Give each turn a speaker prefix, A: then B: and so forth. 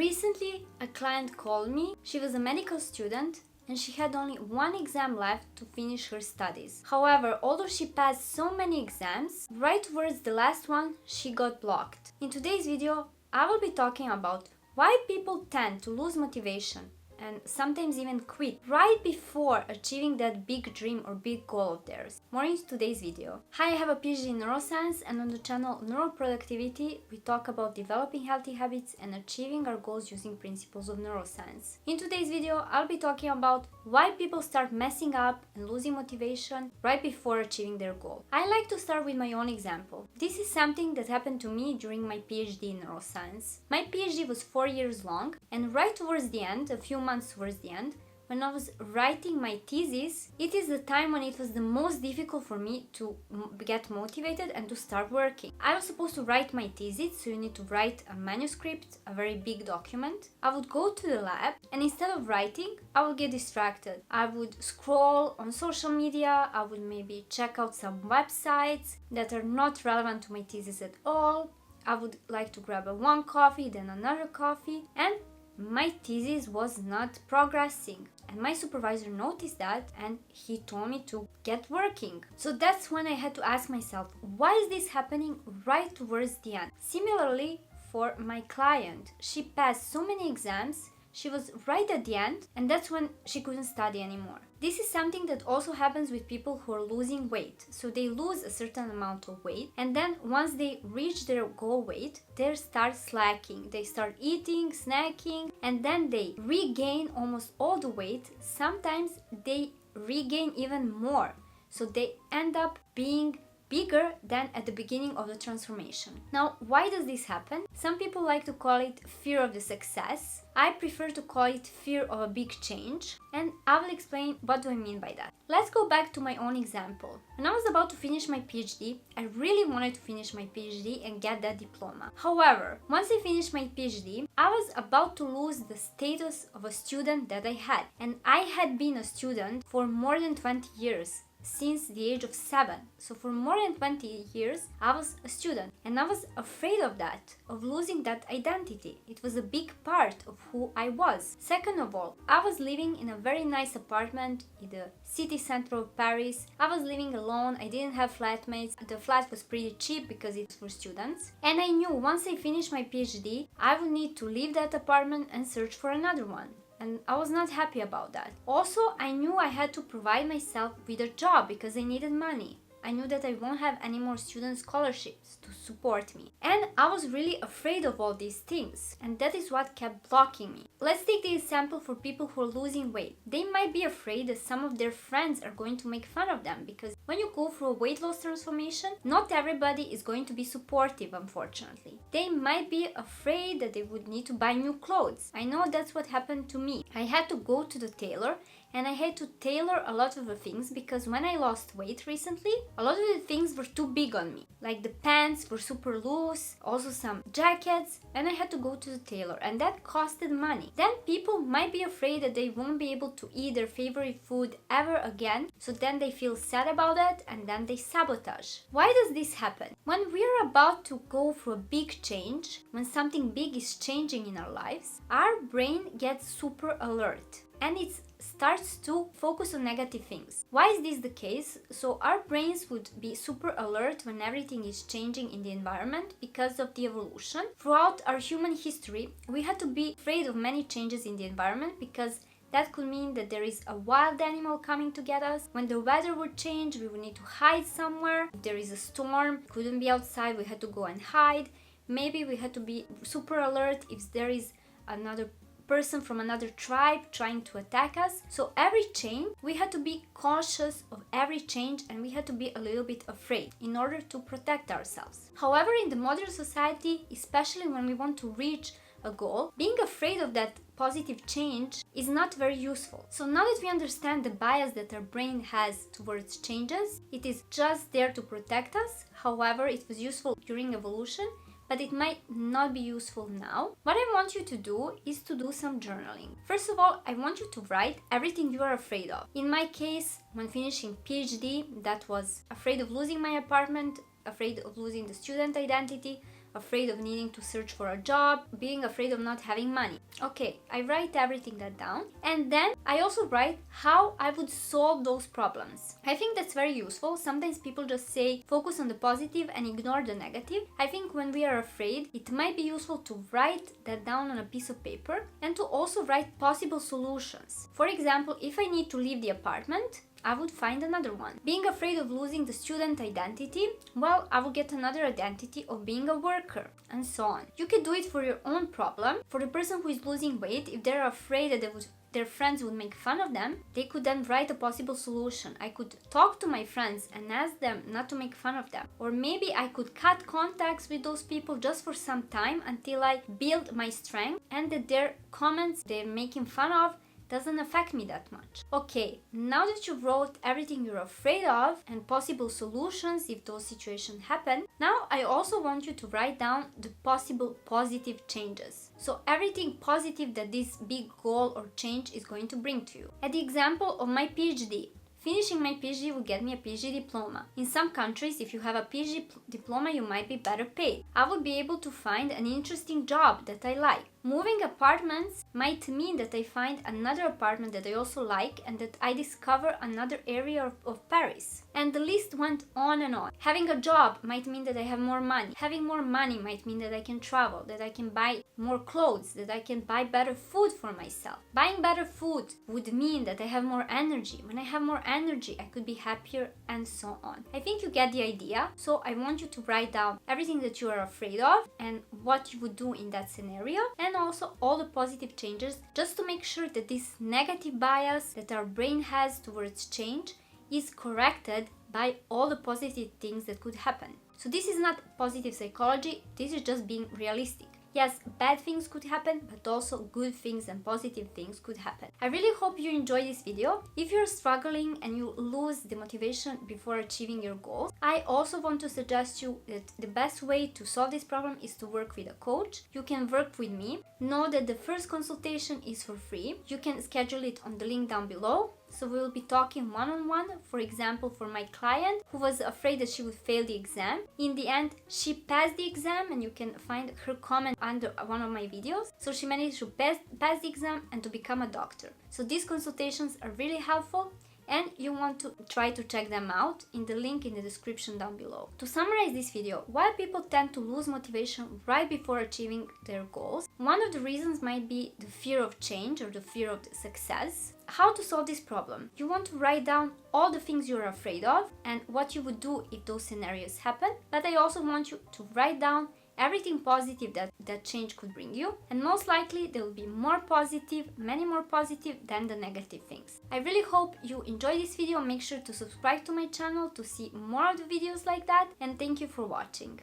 A: Recently, a client called me. She was a medical student and she had only one exam left to finish her studies. However, although she passed so many exams, right towards the last one, she got blocked. In today's video, I will be talking about why people tend to lose motivation and sometimes even quit right before achieving that big dream or big goal of theirs. More in today's video. Hi, I have a PhD in neuroscience, and on the channel Neuroproductivity, we talk about developing healthy habits and achieving our goals using principles of neuroscience. In today's video, I'll be talking about why people start messing up and losing motivation right before achieving their goal. I like to start with my own example. This is something that happened to me during my PhD in neuroscience. My PhD was 4 years long, and right towards the end, a few months towards the end, when I was writing my thesis, it is the time when it was the most difficult for me to get motivated and to start working. I was supposed to write my thesis, so you need to write a manuscript, a very big document. I would go to the lab, and instead of writing, I would get distracted. I would scroll on social media, I would maybe check out some websites that are not relevant to my thesis at all. I would like to grab one coffee, then another coffee, and my thesis was not progressing, and my supervisor noticed that and he told me to get working. So that's when I had to ask myself, why is this happening right towards the end? Similarly, for my client, she passed so many exams, she was right at the end, and that's when she couldn't study anymore. This is something that also happens with people who are losing weight. So they lose a certain amount of weight, and then once they reach their goal weight, they start slacking. They start eating, snacking, and then they regain almost all the weight. Sometimes they regain even more. So they end up being bigger than at the beginning of the transformation. Now, why does this happen? Some people like to call it fear of the success. I prefer to call it fear of a big change, and I will explain what do I mean by that. Let's go back to my own example. When I was about to finish my PhD, I really wanted to finish my PhD and get that diploma. However, once I finished my PhD, I was about to lose the status of a student that I had, and I had been a student for more than 20 years. Since the age of 7. So for more than 20 years, I was a student, and I was afraid of that, of losing that identity. It was a big part of who I was. Second of all, I was living in a very nice apartment in the city center of Paris. I was living alone, I didn't have flatmates. The flat was pretty cheap because it's for students. And I knew once I finished my PhD, I would need to leave that apartment and search for another one. And I was not happy about that. Also, I knew I had to provide myself with a job because I needed money. I knew that I won't have any more student scholarships to support me. And I was really afraid of all these things. And that is what kept blocking me. Let's take the example for people who are losing weight. They might be afraid that some of their friends are going to make fun of them, because when you go through a weight loss transformation, not everybody is going to be supportive, unfortunately. They might be afraid that they would need to buy new clothes. I know that's what happened to me. I had to go to the tailor, and I had to tailor a lot of the things because when I lost weight recently, a lot of the things were too big on me. Like the pants were super loose, also some jackets, and I had to go to the tailor, and that costed money. Then people might be afraid that they won't be able to eat their favorite food ever again, so then they feel sad about it and then they sabotage. Why does this happen? When we are about to go through a big change, when something big is changing in our lives, our brain gets super alert, and it starts to focus on negative things. Why is this the case? So our brains would be super alert when everything is changing in the environment because of the evolution. Throughout our human history, we had to be afraid of many changes in the environment because that could mean that there is a wild animal coming to get us. When the weather would change, we would need to hide somewhere. If there is a storm, we couldn't be outside, we had to go and hide. Maybe we had to be super alert if there is another person from another tribe trying to attack us. So every change, we had to be cautious of every change, and we had to be a little bit afraid in order to protect ourselves. However, in the modern society, especially when we want to reach a goal, being afraid of that positive change is not very useful. So now that we understand the bias that our brain has towards changes, it is just there to protect us. However, it was useful during evolution, but it might not be useful now. What I want you to do is to do some journaling. First of all, I want you to write everything you are afraid of. In my case, when finishing PhD, that was afraid of losing my apartment, afraid of losing the student identity, afraid of needing to search for a job, being afraid of not having money. Okay, I write everything that down, and then I also write how I would solve those problems. I think that's very useful. Sometimes people just say focus on the positive and ignore the negative. I think when we are afraid, it might be useful to write that down on a piece of paper and to also write possible solutions. For example, if I need to leave the apartment, I would find another one. Being afraid of losing the student identity, well, I will get another identity of being a worker, and so on. You can do it for your own problem. For the person who is losing weight, if they're afraid that their friends would make fun of them, they could then write a possible solution. I could talk to my friends and ask them not to make fun of them. Or maybe I could cut contacts with those people just for some time until I build my strength and that their comments they're making fun of doesn't affect me that much. Okay, now that you wrote everything you're afraid of and possible solutions if those situations happen, now I also want you to write down the possible positive changes. So everything positive that this big goal or change is going to bring to you. At the example of my PhD, finishing my PhD will get me a PhD diploma. In some countries, if you have a PhD diploma, you might be better paid. I will be able to find an interesting job that I like. Moving apartments might mean that I find another apartment that I also like and that I discover another area of Paris. And the list went on and on. Having a job might mean that I have more money. Having more money might mean that I can travel, that I can buy more clothes, that I can buy better food for myself. Buying better food would mean that I have more energy. When I have more energy, I could be happier, and so on. I think you get the idea. So I want you to write down everything that you are afraid of and what you would do in that scenario, and also all the positive changes, just to make sure that this negative bias that our brain has towards change is corrected by all the positive things that could happen. So this is not positive psychology, this is just being realistic. Yes, bad things could happen, but also good things and positive things could happen. I really hope you enjoyed this video. If you're struggling and you lose the motivation before achieving your goals, I also want to suggest you that the best way to solve this problem is to work with a coach. You can work with me. Know that the first consultation is for free. You can schedule it on the link down below. So we will be talking one-on-one. For example, for my client who was afraid that she would fail the exam. In the end, she passed the exam, and you can find her comment under one of my videos. So she managed to pass the exam and to become a doctor. So these consultations are really helpful, and you want to try to check them out in the link in the description down below. To summarize this video, why people tend to lose motivation right before achieving their goals, one of the reasons might be the fear of change or the fear of success. How to solve this problem? You want to write down all the things you're afraid of and what you would do if those scenarios happen, but I also want you to write down everything positive that change could bring you, and most likely there will be more positive, many more positive than the negative things. I really hope you enjoyed this video. Make sure to subscribe to my channel to see more of the videos like that, and thank you for watching.